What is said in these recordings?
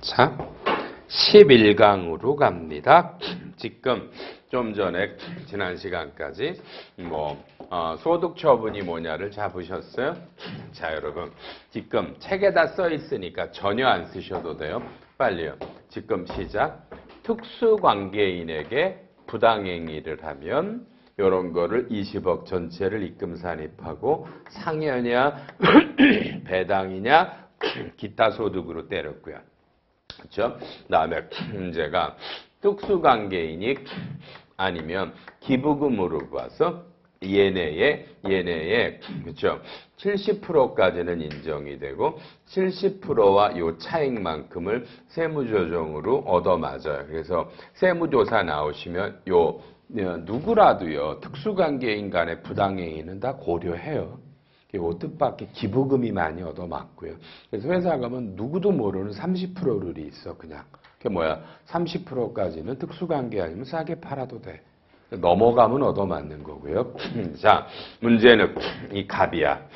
자, 11강으로 갑니다. 지금 좀 전에 지난 시간까지 소득 처분이 뭐냐를 잡으셨어요? 자, 여러분 지금 책에다 써 있으니까 전혀 안 쓰셔도 돼요. 빨리요. 지금 시작. 특수관계인에게 부당행위를 하면 이런 거를 20억 전체를 입금 산입하고 상여냐 배당이냐 기타 소득으로 때렸고요. 그렇죠? 그다음에 문제가 특수관계인이 아니면 기부금으로 봐서 얘네의 그렇죠? 70%까지는 인정이 되고 70%와 요 차익만큼을 세무조정으로 얻어맞아요. 그래서 세무조사 나오시면 요 누구라도요 특수관계인 간의 부당행위는 다 고려해요. 그 뜻밖의 기부금이 많이 얻어맞고요. 그래서 회사 가면 누구도 모르는 30% 룰이 있어 그냥. 그게 뭐야? 30%까지는 특수관계 아니면 싸게 팔아도 돼. 넘어가면 얻어맞는 거고요. 자, 문제는 이 갑이야.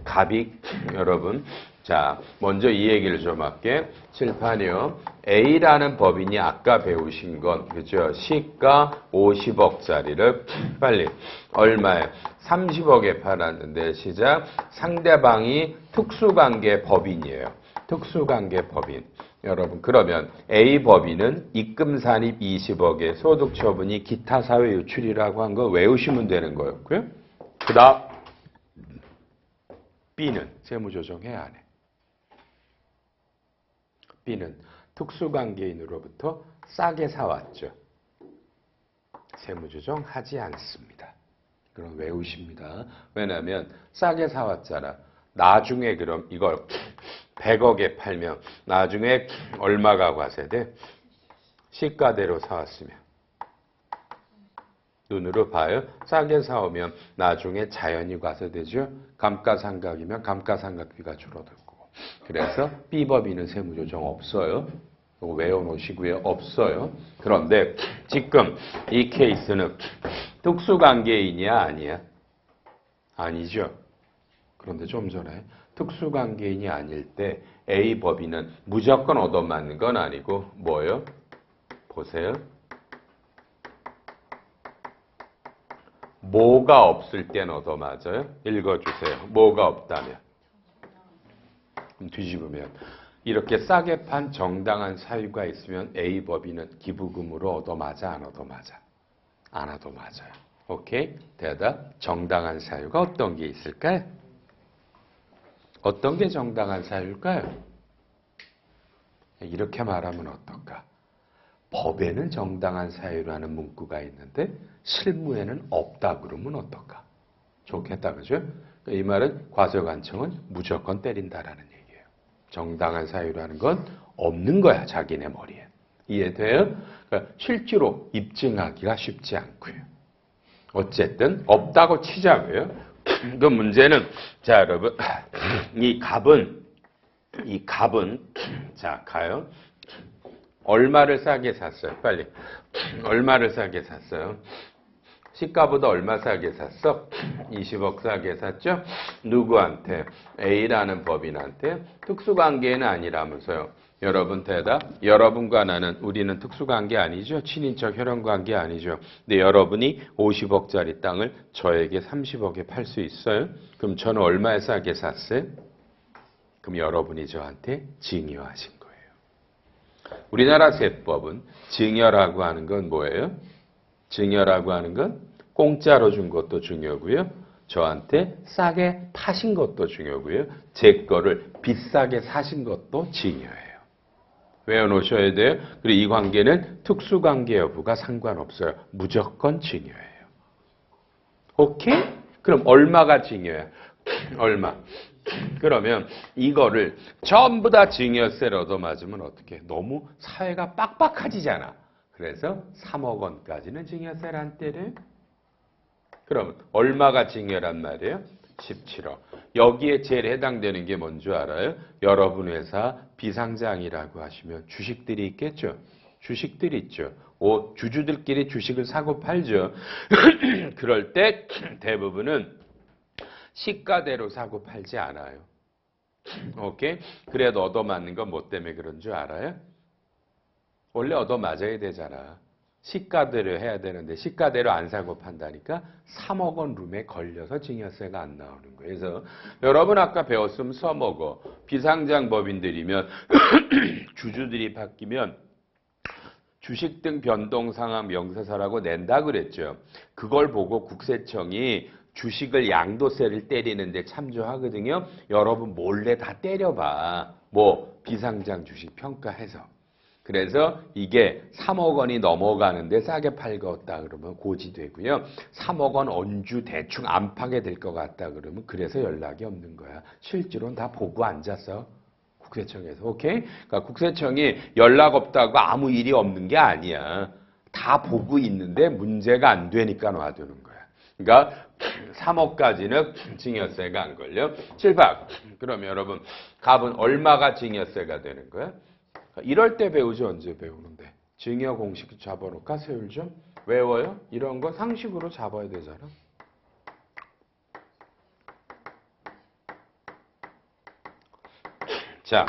갑이 여러분, 자 먼저 이 얘기를 좀 할게. 칠판이요. A라는 법인이 아까 배우신 건 그죠? 시가 50억짜리를 빨리 얼마에? 30억에 팔았는데 시작. 상대방이 특수관계 법인이에요. 특수관계 법인. 여러분 그러면 A 법인은 입금 산입 20억에 소득 처분이 기타 사회 유출이라고 한 거 외우시면 되는 거였고요. 그다음 B는 세무조정해야 안 해. B는 특수관계인으로부터 싸게 사왔죠. 세무조정하지 않습니다. 그럼 외우십니다. 왜냐하면 싸게 사왔잖아. 나중에 그럼 이걸 100억에 팔면 나중에 얼마가 과세돼? 시가대로 사왔으면. 눈으로 봐요. 싸게 사오면 나중에 자연히 과세되죠. 감가상각이면 감가상각비가 줄어들고. 그래서 B법인은 세무조정 없어요. 이거 외워놓으시고요. 없어요. 그런데 지금 이 케이스는 특수관계인이야 아니야? 아니죠. 그런데 좀 전에 특수관계인이 아닐 때 A법인은 무조건 얻어맞는 건 아니고 뭐예요? 보세요. 뭐가 없을 땐 얻어맞아요? 읽어주세요. 뭐가 없다면? 뒤집으면 이렇게 싸게 판 정당한 사유가 있으면 A법인은 기부금으로 얻어맞아 안 얻어맞아? 안 얻어맞아요. 오케이? 대답. 정당한 사유가 어떤 게 있을까요? 어떤 게 정당한 사유일까요? 이렇게 말하면 어떨까? 법에는 정당한 사유라는 문구가 있는데 실무에는 없다 그러면 어떨까? 좋겠다, 그죠? 이 말은 과세관청은 무조건 때린다라는 얘기예요. 정당한 사유라는 건 없는 거야, 자기네 머리에. 이해돼요? 그러니까 실제로 입증하기가 쉽지 않고요. 어쨌든 없다고 치자고요. 그 문제는 자 여러분 이 갑은 자 가요. 얼마를 싸게 샀어요? 빨리. 얼마를 싸게 샀어요? 시가보다 얼마 싸게 샀어? 20억 싸게 샀죠? 누구한테? A라는 법인한테? 특수관계는 아니라면서요. 여러분 대답. 여러분과 나는 우리는 특수관계 아니죠? 친인척 혈연관계 아니죠? 근데 여러분이 50억짜리 땅을 저에게 30억에 팔 수 있어요? 그럼 저는 얼마에 싸게 샀어요? 그럼 여러분이 저한테 증여하신 거예요. 우리나라 세법은 증여라고 하는 건 뭐예요? 증여라고 하는 건 공짜로 준 것도 중요고요. 저한테 싸게 파신 것도 중요고요. 제 거를 비싸게 사신 것도 증여예요. 외워놓으셔야 돼요. 그리고 이 관계는 특수관계 여부가 상관없어요. 무조건 증여예요. 오케이? 그럼 얼마가 증여야? 얼마? 그러면 이거를 전부 다 증여세를 얻어맞으면 어떡해? 너무 사회가 빡빡해지잖아. 그래서 3억 원까지는 증여세를 안 때려요. 그러면 얼마가 증여란 말이에요? 17억. 여기에 제일 해당되는 게 뭔지 알아요? 여러분 회사 비상장이라고 하시면 주식들이 있겠죠? 주식들이 있죠. 주주들끼리 주식을 사고 팔죠. 그럴 때 대부분은 시가대로 사고 팔지 않아요. 오케이? 그래도 얻어맞는 건 뭐 때문에 그런 줄 알아요? 원래 얻어맞아야 되잖아. 시가대로 해야 되는데 시가대로 안 사고 판다니까 3억 원 룸에 걸려서 증여세가 안 나오는 거예요. 그래서 여러분 아까 배웠으면 써먹어. 비상장 법인들이면 주주들이 바뀌면 주식 등 변동상환 명세서라고 낸다 그랬죠. 그걸 보고 국세청이 주식을 양도세를 때리는데 참조하거든요. 여러분 몰래 다 때려봐. 뭐 비상장 주식 평가해서. 그래서 이게 3억 원이 넘어가는데 싸게 팔겠다 그러면 고지되고요. 3억 원 언주 대충 안 파게 될 것 같다 그러면 그래서 연락이 없는 거야. 실제로는 다 보고 앉았어. 국세청에서. 오케이? 그러니까 국세청이 연락 없다고 아무 일이 없는 게 아니야. 다 보고 있는데 문제가 안 되니까 놔두는 거야. 그러니까 3억까지는 증여세가 안 걸려. 7박. 그러면 여러분 값은 얼마가 증여세가 되는 거야? 이럴 때 배우지 언제 배우는데? 증여 공식 잡아놓을까? 세율 좀 외워요? 이런 거 상식으로 잡아야 되잖아. 자,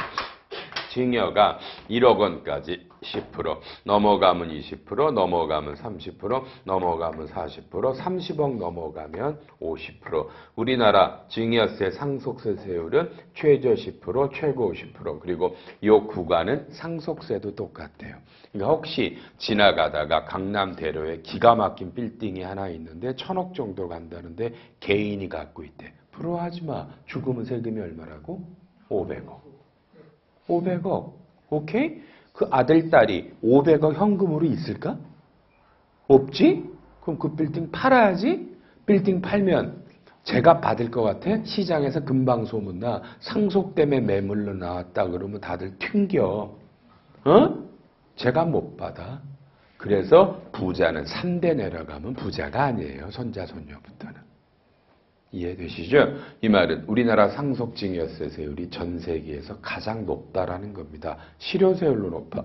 증여가 1억 원까지 10%, 넘어가면 20%, 넘어가면 30%, 넘어가면 40%, 30억 넘어가면 50%. 우리나라 증여세 상속세 세율은 최저 10%, 최고 50%. 그리고 이 구간은 상속세도 똑같아요. 그러니까 혹시 지나가다가 강남대로에 기가 막힌 빌딩이 하나 있는데 1,000억 정도 간다는데 개인이 갖고 있대. 부러워하지 마. 죽으면 세금이 얼마라고? 500억. 500억. 오케이? 그 아들, 딸이 500억 현금으로 있을까? 없지? 그럼 그 빌딩 팔아야지? 빌딩 팔면 제가 받을 것 같아? 시장에서 금방 소문나. 상속 때문에 매물로 나왔다 그러면 다들 튕겨. 어? 제가 못 받아. 그래서 부자는 3대 내려가면 부자가 아니에요. 손자, 손녀부터는. 이해되시죠? 이 말은 우리나라 상속증여세 세율이 전 세계에서 가장 높다라는 겁니다. 실효세율로 높아.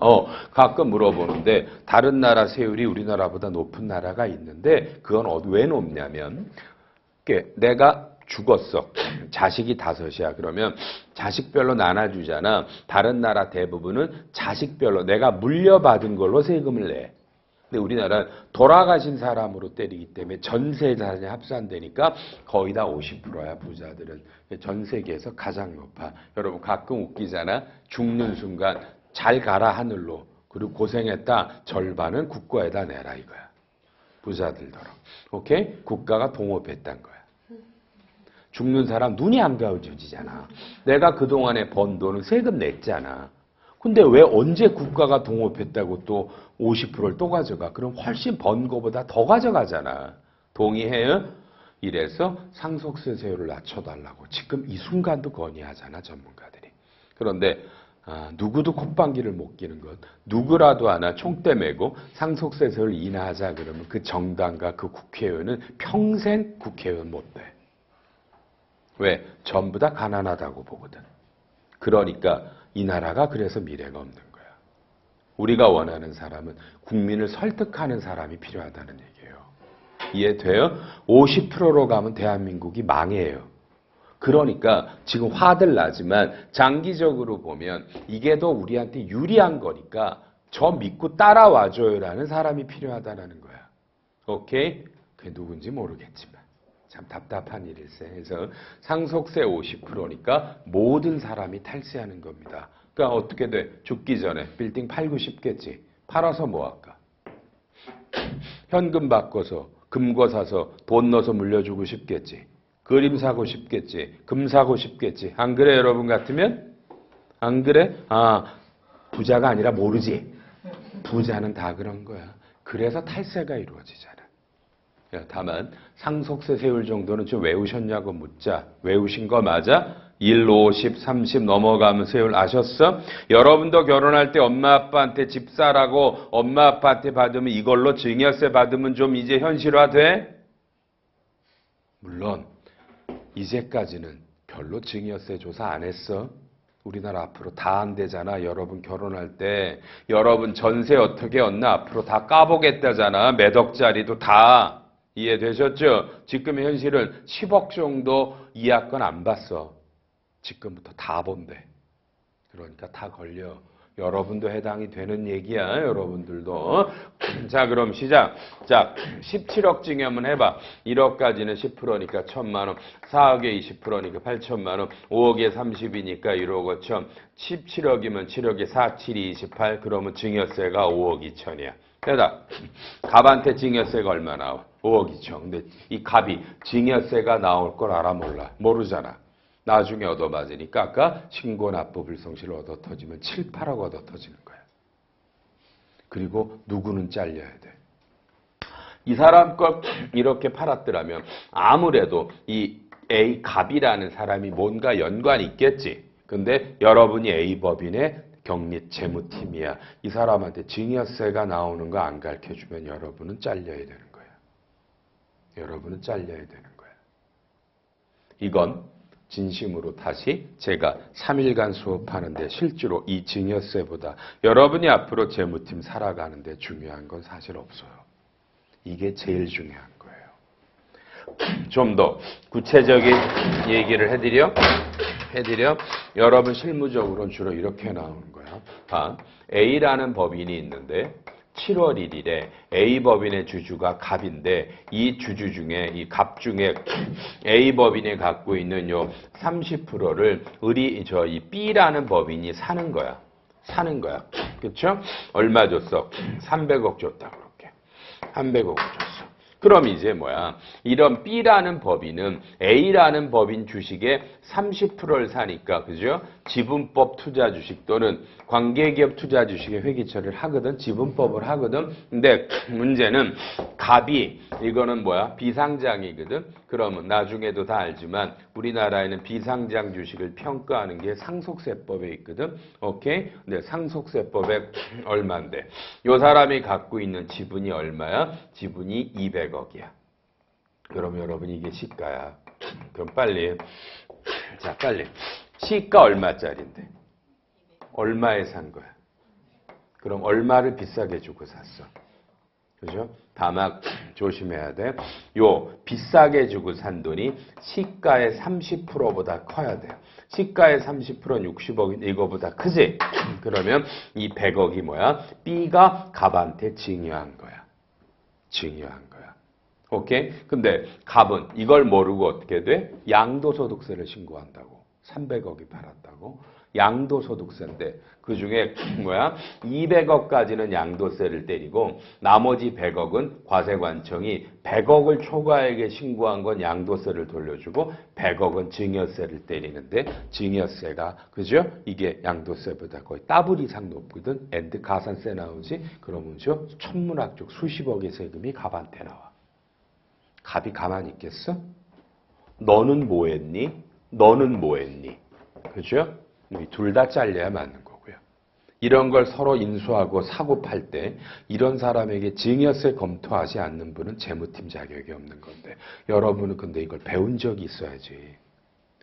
가끔 물어보는데 다른 나라 세율이 우리나라보다 높은 나라가 있는데 그건 왜 높냐면 내가 죽었어. 자식이 5이야. 그러면 자식별로 나눠주잖아. 다른 나라 대부분은 자식별로 내가 물려받은 걸로 세금을 내. 근데 우리나라는 돌아가신 사람으로 때리기 때문에 전세 자산이 합산되니까 거의 다 50%야 부자들은. 전 세계에서 가장 높아. 여러분 가끔 웃기잖아. 죽는 순간 잘 가라 하늘로. 그리고 고생했다 절반은 국가에다 내라 이거야. 부자들더러. 오케이? 국가가 동업했단 거야. 죽는 사람 눈이 안 가려지잖아. 내가 그동안에 번 돈은 세금 냈잖아. 근데 왜 언제 국가가 동업했다고 또 50%를 또 가져가? 그럼 훨씬 번 거보다 더 가져가잖아. 동의해요? 이래서 상속세 세율을 낮춰달라고 지금 이 순간도 건의하잖아 전문가들이. 그런데 누구도 콧방귀를 못 뀌는 것. 누구라도 하나 총대 메고 상속세 세율을 인하하자 그러면 그 정당과 그 국회의원은 평생 국회의원 못 돼. 왜? 전부 다 가난하다고 보거든. 그러니까 이 나라가 그래서 미래가 없는 거야. 우리가 원하는 사람은 국민을 설득하는 사람이 필요하다는 얘기예요. 이해돼요? 50%로 가면 대한민국이 망해요. 그러니까 지금 화들 나지만 장기적으로 보면 이게 더 우리한테 유리한 거니까 저 믿고 따라와줘요라는 사람이 필요하다는 거야. 오케이? 그게 누군지 모르겠지만. 참 답답한 일일세. 그래서 상속세 50%니까 모든 사람이 탈세하는 겁니다. 그러니까 어떻게 돼? 죽기 전에 빌딩 팔고 싶겠지. 팔아서 뭐 할까? 현금 바꿔서 금고 사서 돈 넣어서 물려주고 싶겠지. 그림 사고 싶겠지. 금 사고 싶겠지. 안 그래 여러분 같으면? 안 그래? 부자가 아니라 모르지. 부자는 다 그런 거야. 그래서 탈세가 이루어지잖아. 다만 상속세 세율 정도는 좀 외우셨냐고 묻자. 외우신 거 맞아? 1, 5, 10, 30 넘어가면 세율 아셨어? 여러분도 결혼할 때 엄마 아빠한테 집 사라고 엄마 아빠한테 받으면 이걸로 증여세 받으면 좀 이제 현실화돼? 물론 이제까지는 별로 증여세 조사 안 했어. 우리나라 앞으로 다 안 되잖아. 여러분 결혼할 때 여러분 전세 어떻게 얻나 앞으로 다 까보겠다잖아. 몇 억짜리도 다. 이해되셨죠? 지금의 현실은 10억 정도 이하권 안 봤어. 지금부터 다 본대. 그러니까 다 걸려. 여러분도 해당이 되는 얘기야. 여러분들도. 자, 그럼 시작. 자, 17억 증여면 해봐. 1억까지는 10%니까 1,000만 원. 4억에 20%니까 8천만 원. 5억에 30이니까 1억 5천. 17억이면 7억에 4, 7이 28. 그러면 증여세가 5억 2천이야. 대답. 갑한테 증여세가 얼마 나와? 5억 2천. 근데 이 갑이 증여세가 나올 걸 알아 몰라? 모르잖아. 나중에 얻어맞으니까 아까 신고납부 불성실 얻어 터지면 7, 8억 얻어 터지는 거야. 그리고 누구는 잘려야 돼. 이 사람 걸 이렇게 팔았더라면 아무래도 이 A 갑이라는 사람이 뭔가 연관이 있겠지. 근데 여러분이 A 법인의 경리 재무팀이야. 이 사람한테 증여세가 나오는 거 안 가르쳐주면 여러분은 잘려야 되는 거야. 여러분은 잘려야 되는 거야. 이건 진심으로 다시 제가 3일간 수업하는데 실제로 이 증여세보다 여러분이 앞으로 재무팀 살아가는데 중요한 건 사실 없어요. 이게 제일 중요한 거예요. 좀 더 구체적인 얘기를 해드려 여러분 실무적으로는 주로 이렇게 나오는 거야. A라는 법인이 있는데 7월 1일에 A 법인의 주주가 갑인데 이 주주 중에 이 갑 중에 A 법인이 갖고 있는 요 30%를 이 B라는 법인이 사는 거야. 그렇죠? 얼마 줬어? 300억 줬다 그렇게. 300억 줬어. 그럼 이제 뭐야? 이런 B라는 법인은 A라는 법인 주식의 30%를 사니까, 그죠? 지분법 투자 주식 또는 관계기업 투자 주식의 회기 처리를 하거든. 지분법을 하거든. 근데 문제는 갑이 이거는 뭐야? 비상장이거든. 그러면 나중에도 다 알지만 우리나라에는 비상장 주식을 평가하는 게 상속세법에 있거든. 오케이? 근데 상속세법에 얼마인데? 요 사람이 갖고 있는 지분이 얼마야? 지분이 200억이야. 그럼 여러분 이게 시가야. 그럼 빨리. 자, 빨리. 시가 얼마짜리인데? 얼마에 산 거야? 그럼 얼마를 비싸게 주고 샀어? 그죠? 다만 조심해야 돼. 요 비싸게 주고 산 돈이 시가의 30%보다 커야 돼요. 시가의 30%는 60억인데 이거보다 크지? 그러면 이 100억이 뭐야? B가 갑한테 증여한 거야. 오케이? 근데 갑은 이걸 모르고 어떻게 돼? 양도소득세를 신고한다고. 300억이 팔았다고. 양도소득세인데 그중에 뭐야? 200억까지는 양도세를 때리고 나머지 100억은 과세관청이 100억을 초과하게 신고한 건 양도세를 돌려주고 100억은 증여세를 때리는데 증여세가 그죠? 이게 양도세보다 거의 더블 이상 높거든. 엔드 가산세 나오지? 그러면 천문학적 수십억의 세금이 갑한테 나와. 갑이 가만히 있겠어? 너는 뭐 했니? 그죠? 둘 다 잘려야 맞는 거고요. 이런 걸 서로 인수하고 사고 팔 때 이런 사람에게 증여세 검토하지 않는 분은 재무팀 자격이 없는 건데 여러분은 근데 이걸 배운 적이 있어야지.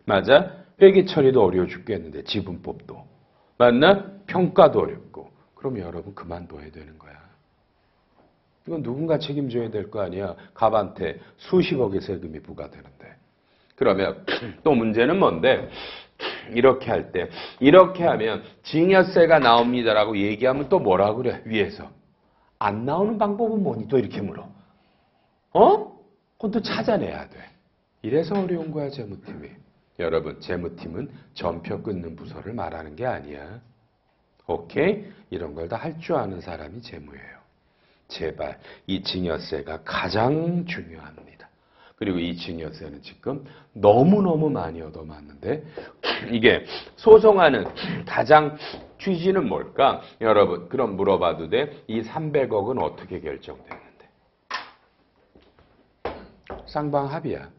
맞아? 회계 처리도 어려워 죽겠는데 지분법도. 맞나? 평가도 어렵고. 그럼 여러분 그만둬야 되는 거야. 이건 누군가 책임져야 될 거 아니야. 갑한테 수십억의 세금이 부과되는데. 그러면 또 문제는 뭔데? 이렇게 할 때, 이렇게 하면 증여세가 나옵니다라고 얘기하면 또 뭐라 그래? 위에서. 안 나오는 방법은 뭐니? 또 이렇게 물어. 그건 또 찾아내야 돼. 이래서 어려운 거야, 재무팀이. 여러분, 재무팀은 전표 끊는 부서를 말하는 게 아니야. 오케이? 이런 걸 다 할 줄 아는 사람이 재무예요. 제발 이 증여세가 가장 중요합니다. 그리고 이 증여세는 지금 너무너무 많이 얻어맞는데 이게 소송하는 가장 취지는 뭘까? 여러분 그럼 물어봐도 돼. 이 300억은 어떻게 결정됐는데? 쌍방합의야.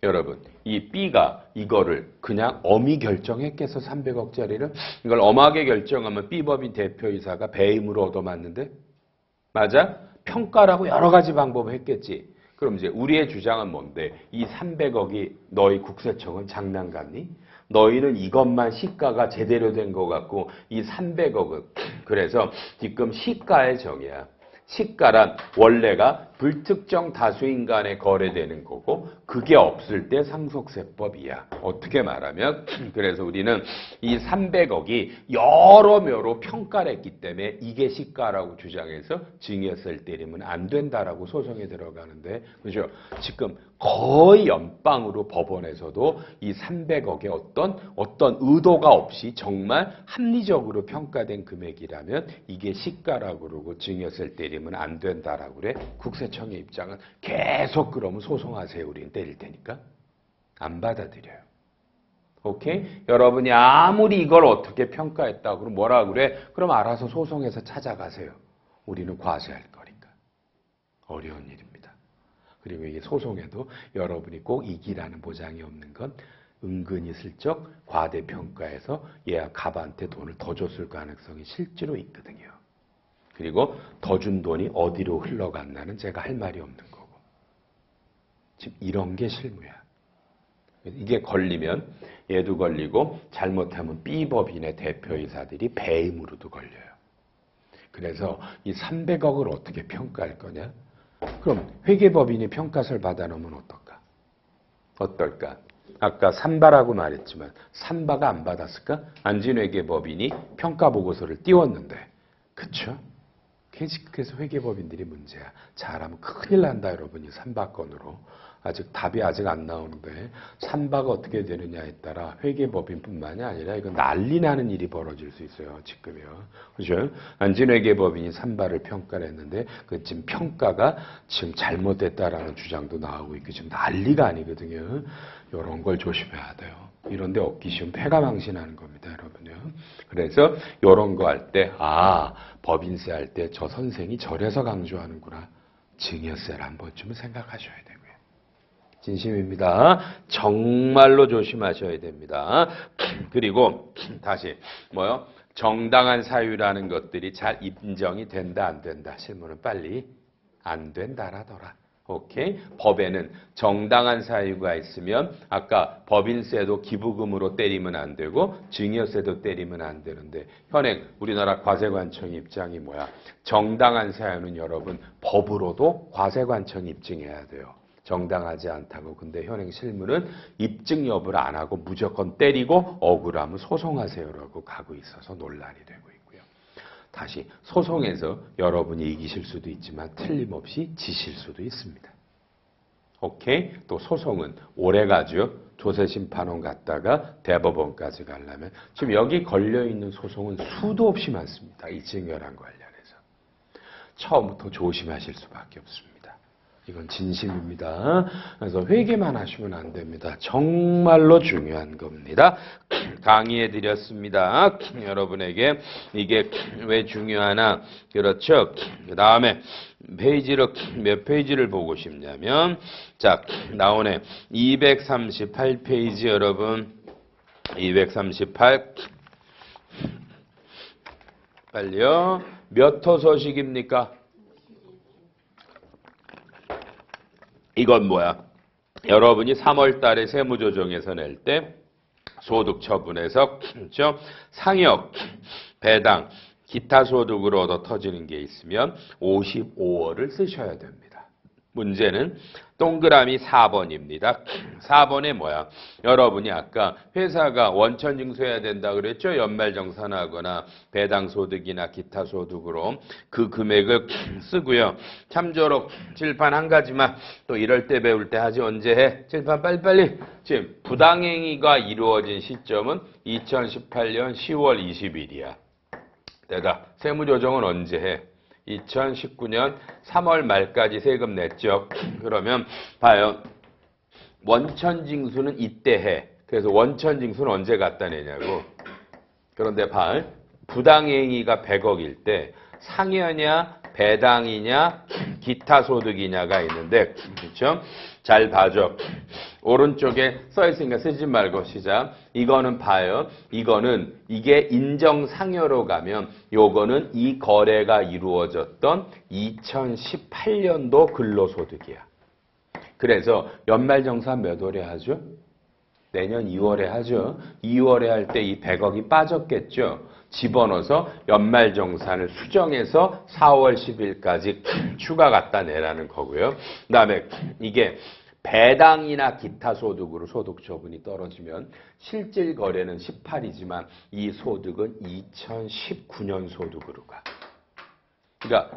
여러분 이 B가 이거를 그냥 엄히 결정했겠어. 300억짜리를 이걸 엄하게 결정하면 B법인 대표이사가 배임으로 얻어맞는데 맞아? 평가라고 여러 가지 방법을 했겠지. 그럼 이제 우리의 주장은 뭔데? 이 300억이 너희 국세청은 장난 같니? 너희는 이것만 시가가 제대로 된 것 같고 이 300억은 그래서 지금 시가의 정의야. 시가란 원래가 불특정 다수인 간에 거래되는 거고 그게 없을 때 상속세법이야. 어떻게 말하면 그래서 우리는 이 300억이 여러모로 평가를 했기 때문에 이게 시가라고 주장해서 증여세를 때리면 안 된다라고 소송에 들어가는데 그죠? 지금 거의 연방으로 법원에서도 이 300억의 어떤 의도가 없이 정말 합리적으로 평가된 금액이라면 이게 시가라고 그러고 증여세를 때리면 안 된다라고 그래. 국세청의 입장은 계속 그러면 소송하세요. 우리는 때릴 테니까. 안 받아들여요. 오케이? 여러분이 아무리 이걸 어떻게 평가했다고 그럼 뭐라 그래? 그럼 알아서 소송해서 찾아가세요. 우리는 과세할 거니까. 어려운 일입니다. 그리고 이게 소송에도 여러분이 꼭 이기라는 보장이 없는 건 은근히 슬쩍 과대평가해서 얘가 갑한테 돈을 더 줬을 가능성이 실제로 있거든요. 그리고 더 준 돈이 어디로 흘러갔나는 제가 할 말이 없는 거고. 지금 이런 게 실무야. 이게 걸리면 얘도 걸리고 잘못하면 B법인의 대표이사들이 배임으로도 걸려요. 그래서 이 300억을 어떻게 평가할 거냐? 그럼 회계법인이 평가서를 받아놓으면 어떨까? 아까 삼바라고 말했지만 삼바가 안 받았을까? 안진회계법인이 평가보고서를 띄웠는데 그쵸? 그래서 회계법인들이 문제야. 잘하면 큰일 난다 여러분이 삼바건으로. 답이 아직 안 나오는데 삼바가 어떻게 되느냐에 따라 회계법인뿐만이 아니라 이건 난리 나는 일이 벌어질 수 있어요. 지금요. 그죠? 안진회계법인이 삼바를 평가를 했는데 그 지금 평가가 지금 잘못됐다라는 주장도 나오고 있고 지금 난리가 아니거든요. 이런 걸 조심해야 돼요. 이런데 얻기 쉬운 패가망신하는 겁니다. 여러분요. 그래서 이런 거 할 때 법인세 할 때 저 선생이 저래서 강조하는구나. 증여세를 한 번쯤은 생각하셔야 되고요. 진심입니다. 정말로 조심하셔야 됩니다. 그리고 다시 정당한 사유라는 것들이 잘 인정이 된다 안 된다. 실무는 빨리 안 된다라더라. 오케이? 법에는 정당한 사유가 있으면 아까 법인세도 기부금으로 때리면 안 되고 증여세도 때리면 안 되는데 현행 우리나라 과세관청 입장이 뭐야? 정당한 사유는 여러분 법으로도 과세관청이 입증해야 돼요. 정당하지 않다고. 근데 현행 실무는 입증 여부를 안 하고 무조건 때리고 억울하면 소송하세요라고 가고 있어서 논란이 되고 있고요. 다시 소송에서 여러분이 이기실 수도 있지만 틀림없이 지실 수도 있습니다. 오케이? 또 소송은 오래 가죠. 조세심판원 갔다가 대법원까지 가려면 지금 여기 걸려있는 소송은 수도 없이 많습니다. 이 증여랑 관련해서. 처음부터 조심하실 수밖에 없습니다. 이건 진심입니다. 그래서 회계만 하시면 안 됩니다. 정말로 중요한 겁니다. 강의해 드렸습니다. 여러분에게 이게 왜 중요하나? 그렇죠. 그 다음에 몇 페이지를 보고 싶냐면 자 나오네. 238페이지 여러분. 238 빨리요. 몇 호 소식입니까? 이건 뭐야? 여러분이 3월 달에 세무조정에서 낼 때 소득 처분에서 그렇죠? 상역, 배당, 기타 소득으로 얻어 터지는 게 있으면 55월을 쓰셔야 됩니다. 문제는 동그라미 4번입니다. 4번에 뭐야? 여러분이 아까 회사가 원천 징수해야 된다 그랬죠? 연말정산하거나 배당소득이나 기타 소득으로 그 금액을 쓰고요. 참조록 칠판 한 가지만 또 이럴 때 배울 때 하지 언제 해? 칠판 빨리빨리. 지금 부당행위가 이루어진 시점은 2018년 10월 20일이야. 내가 세무조정은 언제 해? 2019년 3월 말까지 세금 냈죠. 그러면 봐요. 원천징수는 이때 해. 그래서 원천징수는 언제 갖다 내냐고. 그런데 봐. 부당행위가 100억일 때 상여냐 배당이냐 기타 소득이냐가 있는데 그렇죠? 잘 봐줘. 오른쪽에 써 있으니까 쓰지 말고 시작. 이거는 봐요. 이게 인정상여로 가면 요거는 이 거래가 이루어졌던 2018년도 근로소득이야. 그래서 연말정산 몇 월에 하죠? 내년 2월에 하죠. 2월에 할 때 이 100억이 빠졌겠죠. 집어넣어서 연말정산을 수정해서 4월 10일까지 추가 갖다 내라는 거고요. 그 다음에 이게 배당이나 기타 소득으로 소득 처분이 떨어지면 실질 거래는 18이지만 이 소득은 2019년 소득으로 가. 그러니까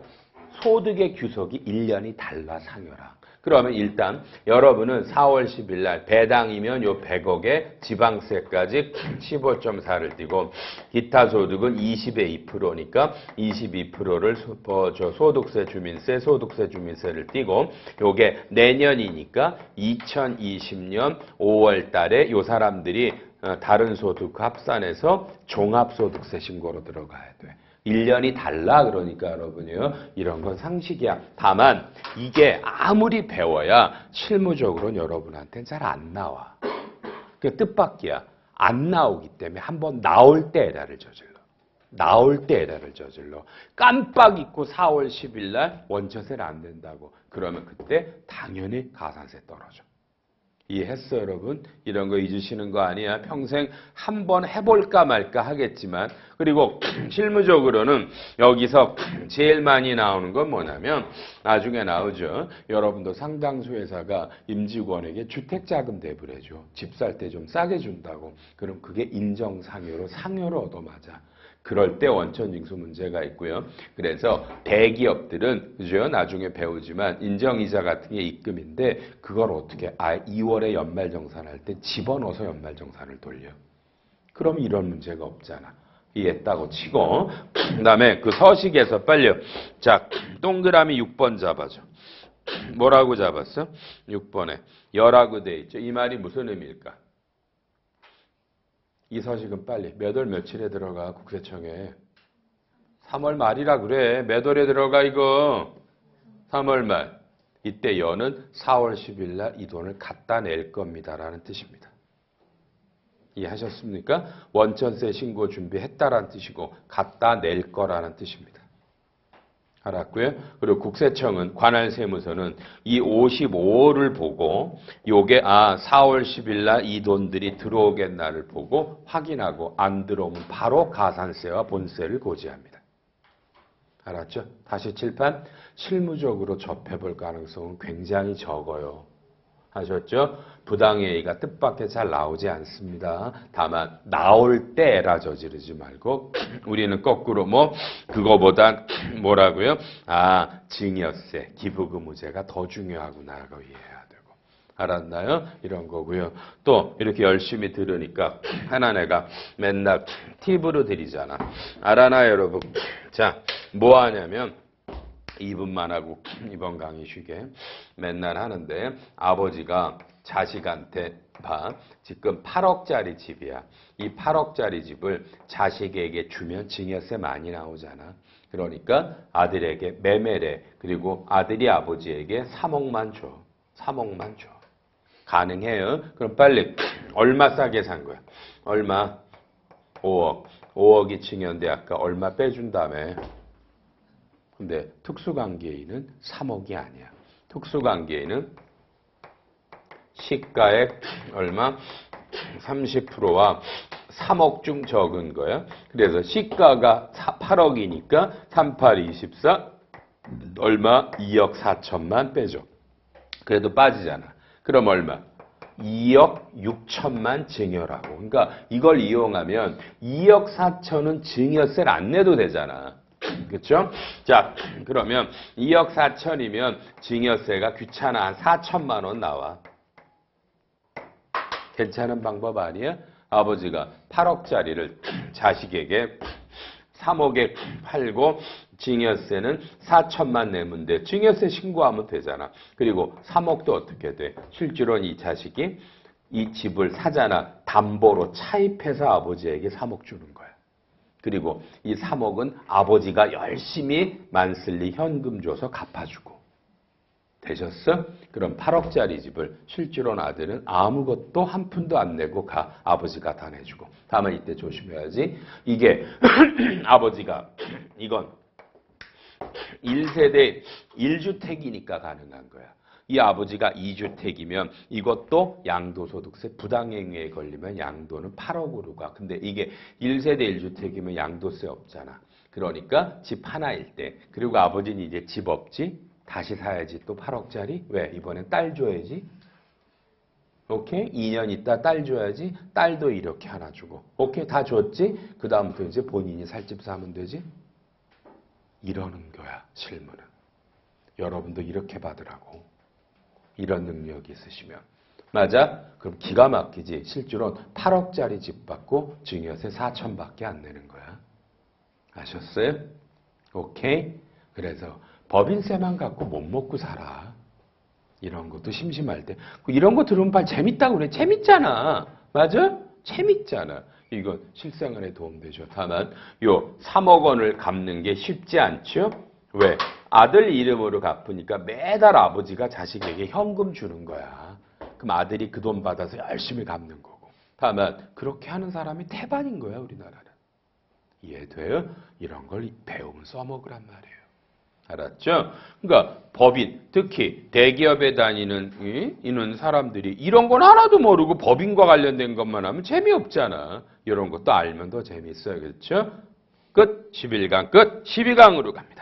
소득의 규속이 1년이 달라 상여랑. 그러면 일단 여러분은 4월 10일 날 배당이면 요 100억에 지방세까지 15.4를 띄고 기타 소득은 20의 2%니까 22%를 소득세, 주민세를 띄고 요게 내년이니까 2020년 5월 달에 요 사람들이 다른 소득 합산해서 종합소득세 신고로 들어가야 돼. 1년이 달라 그러니까 여러분이요. 이런 건 상식이야. 다만 이게 아무리 배워야 실무적으로는 여러분한테는 잘 안 나와. 그 뜻밖이야. 안 나오기 때문에 한번 나올 때 에러를 저질러. 깜빡 잊고 4월 10일 날 원천세를 안 낸다고. 그러면 그때 당연히 가산세 떨어져. 이해했어요, 여러분? 이런 거 잊으시는 거 아니야. 평생 한번 해볼까 말까 하겠지만, 그리고 실무적으로는 여기서 제일 많이 나오는 건 뭐냐면, 나중에 나오죠. 여러분도 상당수 회사가 임직원에게 주택자금 대부를 해줘. 집 살 때 좀 싸게 준다고. 그럼 그게 인정상여로 상여로 얻어맞아. 그럴 때 원천징수 문제가 있고요. 그래서 대기업들은 그죠? 나중에 배우지만 인정이자 같은 게 입금인데 그걸 어떻게 2월에 연말정산할 때 집어넣어서 연말정산을 돌려. 그럼 이런 문제가 없잖아. 이해했다고 치고 그다음에 그 서식에서 빨리 자 동그라미 6번 잡아줘. 뭐라고 잡았어? 6번에 열하고 돼 있죠. 이 말이 무슨 의미일까? 이 서식은 빨리 몇 월 며칠에 들어가 국세청에 3월 말이라 그래. 몇 월에 들어가 이거 3월 말. 이때 여는 4월 10일 날 이 돈을 갖다 낼 겁니다라는 뜻입니다. 이해하셨습니까? 원천세 신고 준비했다라는 뜻이고 갖다 낼 거라는 뜻입니다. 알았고요. 그리고 국세청은 관할세무서는 이 55호를 보고 요게 4월 10일 날 이 돈들이 들어오겠나를 보고 확인하고 안 들어오면 바로 가산세와 본세를 고지합니다. 알았죠? 다시 칠판. 실무적으로 접해볼 가능성은 굉장히 적어요. 하셨죠? 부당해이가 뜻밖의 잘 나오지 않습니다. 다만 나올 때 에라 저지르지 말고 우리는 거꾸로 그거보단 뭐라고요? 증여세, 기부금무제가 더 중요하구나라고 이해해야 되고. 알았나요? 이런 거고요. 또 이렇게 열심히 들으니까 하나 내가 맨날 팁으로 드리잖아. 알아나 여러분? 자, 뭐 하냐면 2분만 하고 이번 강의 쉬게 맨날 하는데 아버지가 자식한테 지금 8억짜리 집이야. 이 8억짜리 집을 자식에게 주면 증여세 많이 나오잖아. 그러니까 아들에게 매매래. 그리고 아들이 아버지에게 3억만 줘. 3억만 줘. 가능해요? 그럼 빨리 얼마 싸게 산 거야? 얼마? 5억. 5억이 증여인데 아까 얼마 빼준다며. 근데 특수관계인은 3억이 아니야. 특수관계인은 시가액 얼마? 30%와 3억 중 적은 거야. 그래서 시가가 8억이니까 38, 24 얼마? 2억 4천만 빼줘. 그래도 빠지잖아. 그럼 얼마? 2억 6천만 증여라고. 그러니까 이걸 이용하면 2억 4천은 증여세를 안 내도 되잖아. 그렇죠? 자, 그러면 2억 4천이면 증여세가 귀찮아 한 4천만 원 나와. 괜찮은 방법 아니야? 아버지가 8억짜리를 자식에게 3억에 팔고 증여세는 4천만 내면 돼. 증여세 신고하면 되잖아. 그리고 3억도 어떻게 돼? 실제로는 이 자식이 이 집을 사잖아. 담보로 차입해서 아버지에게 3억 주는 거야. 그리고 이 3억은 아버지가 열심히 만슬리 현금 줘서 갚아주고. 되셨어? 그럼 8억짜리 집을 실제로는 아들은 아무것도 한 푼도 안 내고 아버지가 다 내주고. 다만 이때 조심해야지. 이게 아버지가 이건 1세대 1주택이니까 가능한 거야. 이 아버지가 2주택이면 이것도 양도소득세 부당행위에 걸리면 양도는 8억으로 가. 근데 이게 1세대 1주택이면 양도세 없잖아. 그러니까 집 하나일 때. 그리고 아버지는 이제 집 없지? 다시 사야지 또 8억짜리? 왜? 이번엔 딸 줘야지. 오케이? 2년 있다 딸 줘야지. 딸도 이렇게 하나 주고. 오케이? 다 줬지? 그 다음부터 이제 본인이 살 집 사면 되지? 이러는 거야, 실무는. 여러분도 이렇게 받으라고. 이런 능력이 있으시면. 맞아? 그럼 기가 막히지. 실제로는 8억짜리 집 받고 증여세 4천밖에 안 내는 거야. 아셨어요? 오케이? 그래서 법인세만 갖고 못 먹고 살아. 이런 것도 심심할 때. 이런 거 들으면 빨리 재밌다고 그래. 재밌잖아. 맞아? 재밌잖아. 이건 실생활에 도움되죠. 다만 요 3억 원을 갚는 게 쉽지 않죠? 왜? 아들 이름으로 갚으니까 매달 아버지가 자식에게 현금 주는 거야. 그럼 아들이 그 돈 받아서 열심히 갚는 거고. 다만 그렇게 하는 사람이 태반인 거야, 우리나라는. 이해돼요? 이런 걸 배우면 써먹으란 말이에요. 알았죠? 그러니까 법인, 특히 대기업에 다니는 이는 사람들이 이런 건 하나도 모르고 법인과 관련된 것만 하면 재미없잖아. 이런 것도 알면 더 재미있어요. 그렇죠? 끝. 11강 끝. 12강으로 갑니다.